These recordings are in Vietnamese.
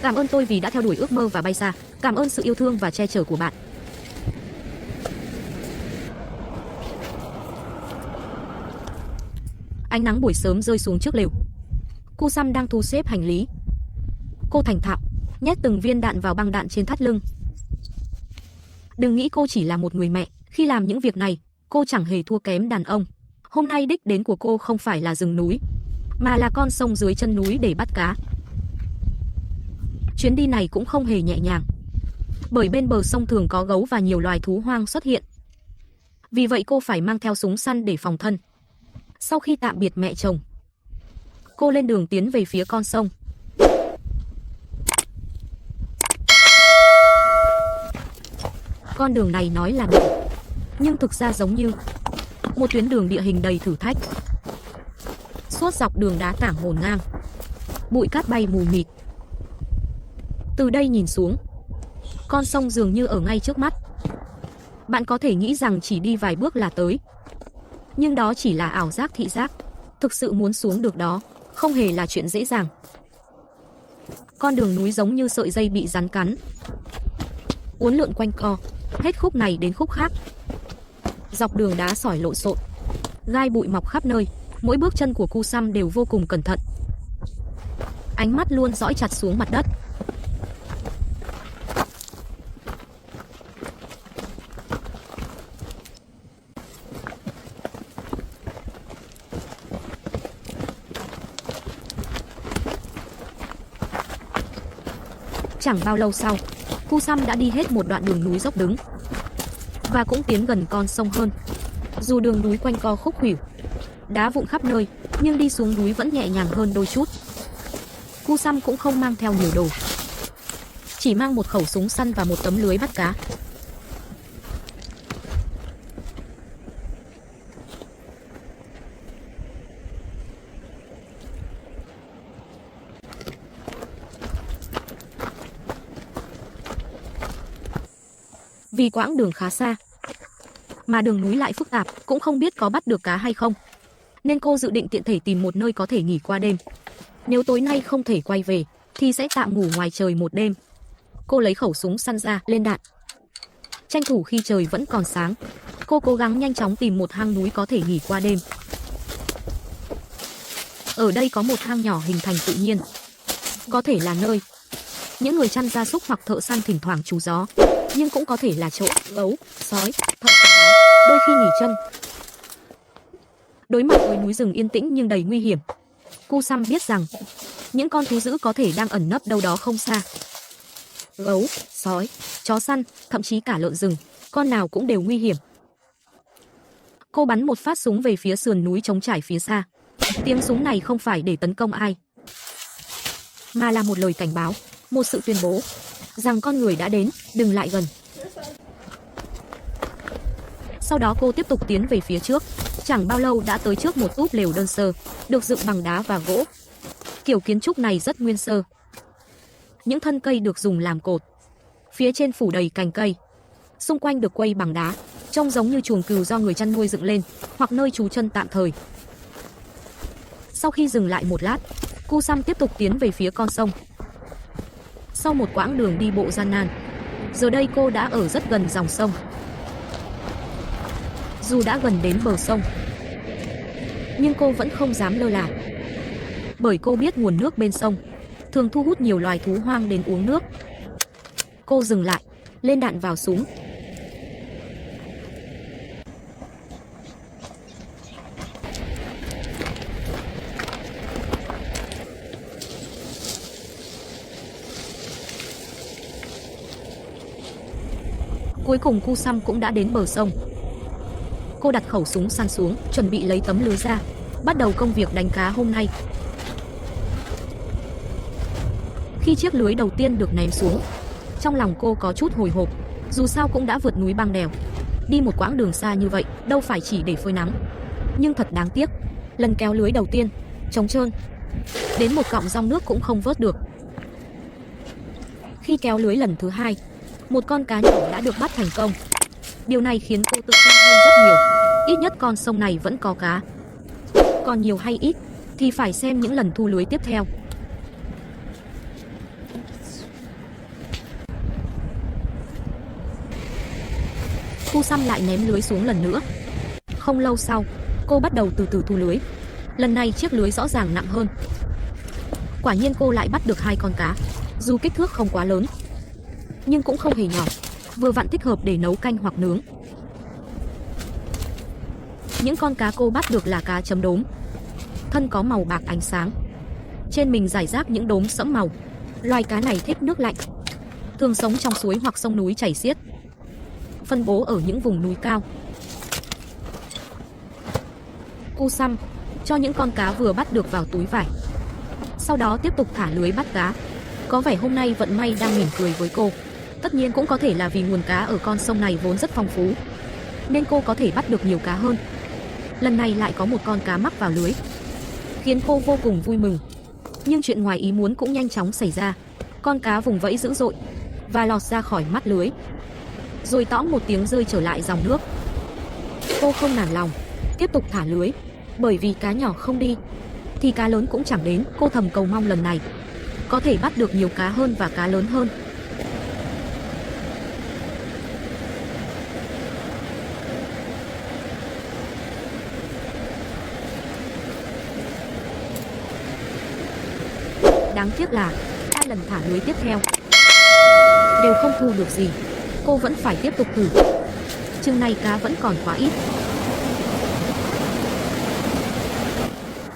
Cảm ơn tôi vì đã theo đuổi ước mơ và bay xa. Cảm ơn sự yêu thương và che chở của bạn. Ánh nắng buổi sớm rơi xuống trước lều. Kusam đang thu xếp hành lý. Cô thành thạo nhét từng viên đạn vào băng đạn trên thắt lưng. Đừng nghĩ cô chỉ là một người mẹ, khi làm những việc này, cô chẳng hề thua kém đàn ông. Hôm nay đích đến của cô không phải là rừng núi, mà là con sông dưới chân núi để bắt cá. Chuyến đi này cũng không hề nhẹ nhàng, bởi bên bờ sông thường có gấu và nhiều loài thú hoang xuất hiện. Vì vậy cô phải mang theo súng săn để phòng thân. Sau khi tạm biệt mẹ chồng, cô lên đường tiến về phía con sông. Con đường này nói là đường, nhưng thực ra giống như một tuyến đường địa hình đầy thử thách. Suốt dọc đường đá tảng ngổn ngang, bụi cát bay mù mịt. Từ đây nhìn xuống, con sông dường như ở ngay trước mắt. Bạn có thể nghĩ rằng chỉ đi vài bước là tới, nhưng đó chỉ là ảo giác thị giác. Thực sự muốn xuống được đó không hề là chuyện dễ dàng. Con đường núi giống như sợi dây bị rắn cắn, uốn lượn quanh co, hết khúc này đến khúc khác. Dọc đường đá sỏi lộn xộn, gai bụi mọc khắp nơi. Mỗi bước chân của Kusam đều vô cùng cẩn thận, ánh mắt luôn dõi chặt xuống mặt đất. Chẳng bao lâu sau, Kusam đã đi hết một đoạn đường núi dốc đứng và cũng tiến gần con sông hơn. Dù đường núi quanh co khúc khuỷu, đá vụn khắp nơi, nhưng đi xuống núi vẫn nhẹ nhàng hơn đôi chút. Kusam cũng không mang theo nhiều đồ, chỉ mang một khẩu súng săn và một tấm lưới bắt cá. Vì quãng đường khá xa, mà đường núi lại phức tạp, cũng không biết có bắt được cá hay không, nên cô dự định tiện thể tìm một nơi có thể nghỉ qua đêm. Nếu tối nay không thể quay về, thì sẽ tạm ngủ ngoài trời một đêm. Cô lấy khẩu súng săn ra, lên đạn. Tranh thủ khi trời vẫn còn sáng, cô cố gắng nhanh chóng tìm một hang núi có thể nghỉ qua đêm. Ở đây có một hang nhỏ hình thành tự nhiên, có thể là nơi những người chăn gia súc hoặc thợ săn thỉnh thoảng trú gió, nhưng cũng có thể là chỗ gấu, sói, thậm chí đôi khi nghỉ chân. Đối mặt với núi rừng yên tĩnh nhưng đầy nguy hiểm, Kusam biết rằng những con thú dữ có thể đang ẩn nấp đâu đó không xa. Gấu, sói, chó săn, thậm chí cả lợn rừng, con nào cũng đều nguy hiểm. Cô bắn một phát súng về phía sườn núi trống trải phía xa. Tiếng súng này không phải để tấn công ai, mà là một lời cảnh báo, một sự tuyên bố rằng con người đã đến, đừng lại gần. Sau đó cô tiếp tục tiến về phía trước. Chẳng bao lâu đã tới trước một úp lều đơn sơ, được dựng bằng đá và gỗ. Kiểu kiến trúc này rất nguyên sơ. Những thân cây được dùng làm cột, phía trên phủ đầy cành cây. Xung quanh được quây bằng đá, trông giống như chuồng cừu do người chăn nuôi dựng lên, hoặc nơi trú chân tạm thời. Sau khi dừng lại một lát, Kusam tiếp tục tiến về phía con sông. Sau một quãng đường đi bộ gian nan, giờ đây cô đã ở rất gần dòng sông. Dù đã gần đến bờ sông, nhưng cô vẫn không dám lơ là, bởi cô biết nguồn nước bên sông thường thu hút nhiều loài thú hoang đến uống nước. Cô dừng lại, lên đạn vào súng. Cuối cùng Kusam cũng đã đến bờ sông. Cô đặt khẩu súng săn xuống, chuẩn bị lấy tấm lưới ra, bắt đầu công việc đánh cá hôm nay. Khi chiếc lưới đầu tiên được ném xuống, trong lòng cô có chút hồi hộp. Dù sao cũng đã vượt núi băng đèo, đi một quãng đường xa như vậy, đâu phải chỉ để phơi nắng. Nhưng thật đáng tiếc, lần kéo lưới đầu tiên trống trơn, đến một cọng rong nước cũng không vớt được. Khi kéo lưới lần thứ hai, một con cá nhỏ đã được bắt thành công. Điều này khiến cô tự tin hơn rất nhiều. Ít nhất con sông này vẫn có cá. Còn nhiều hay ít thì phải xem những lần thu lưới tiếp theo. Cu Sam lại ném lưới xuống lần nữa. Không lâu sau, cô bắt đầu từ từ thu lưới. Lần này chiếc lưới rõ ràng nặng hơn. Quả nhiên cô lại bắt được 2 con cá. Dù kích thước không quá lớn, nhưng cũng không hề nhỏ, vừa vặn thích hợp để nấu canh hoặc nướng. Những con cá cô bắt được là cá chấm đốm. Thân có màu bạc ánh sáng. Trên mình rải rác những đốm sẫm màu. Loài cá này thích nước lạnh, thường sống trong suối hoặc sông núi chảy xiết, phân bố ở những vùng núi cao. Cu Sam cho những con cá vừa bắt được vào túi vải, sau đó tiếp tục thả lưới bắt cá. Có vẻ hôm nay vận may đang mỉm cười với cô. Tất nhiên cũng có thể là vì nguồn cá ở con sông này vốn rất phong phú, nên cô có thể bắt được nhiều cá hơn. Lần này lại có một con cá mắc vào lưới, khiến cô vô cùng vui mừng. Nhưng chuyện ngoài ý muốn cũng nhanh chóng xảy ra. Con cá vùng vẫy dữ dội và lọt ra khỏi mắt lưới, rồi tõng một tiếng rơi trở lại dòng nước. Cô không nản lòng, tiếp tục thả lưới, bởi vì cá nhỏ không đi thì cá lớn cũng chẳng đến. Cô thầm cầu mong lần này có thể bắt được nhiều cá hơn và cá lớn hơn. Đáng tiếc là 3 lần thả lưới tiếp theo đều không thu được gì. Cô vẫn phải tiếp tục thử. Chừng này cá vẫn còn quá ít.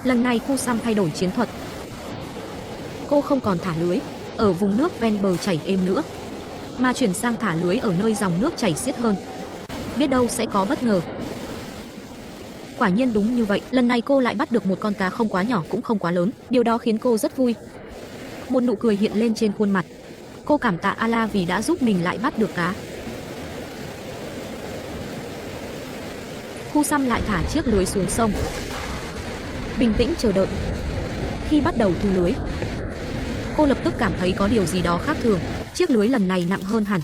Lần này Cu Sam thay đổi chiến thuật. Cô không còn thả lưới ở vùng nước ven bờ chảy êm nữa, mà chuyển sang thả lưới ở nơi dòng nước chảy xiết hơn. Biết đâu sẽ có bất ngờ. Quả nhiên đúng như vậy, lần này cô lại bắt được một con cá không quá nhỏ cũng không quá lớn. Điều đó khiến cô rất vui. Một nụ cười hiện lên trên khuôn mặt. Cô cảm tạ Allah vì đã giúp mình lại bắt được cá. Cu Sam lại thả chiếc lưới xuống sông, bình tĩnh chờ đợi. Khi bắt đầu thu lưới, cô lập tức cảm thấy có điều gì đó khác thường. Chiếc lưới lần này nặng hơn hẳn.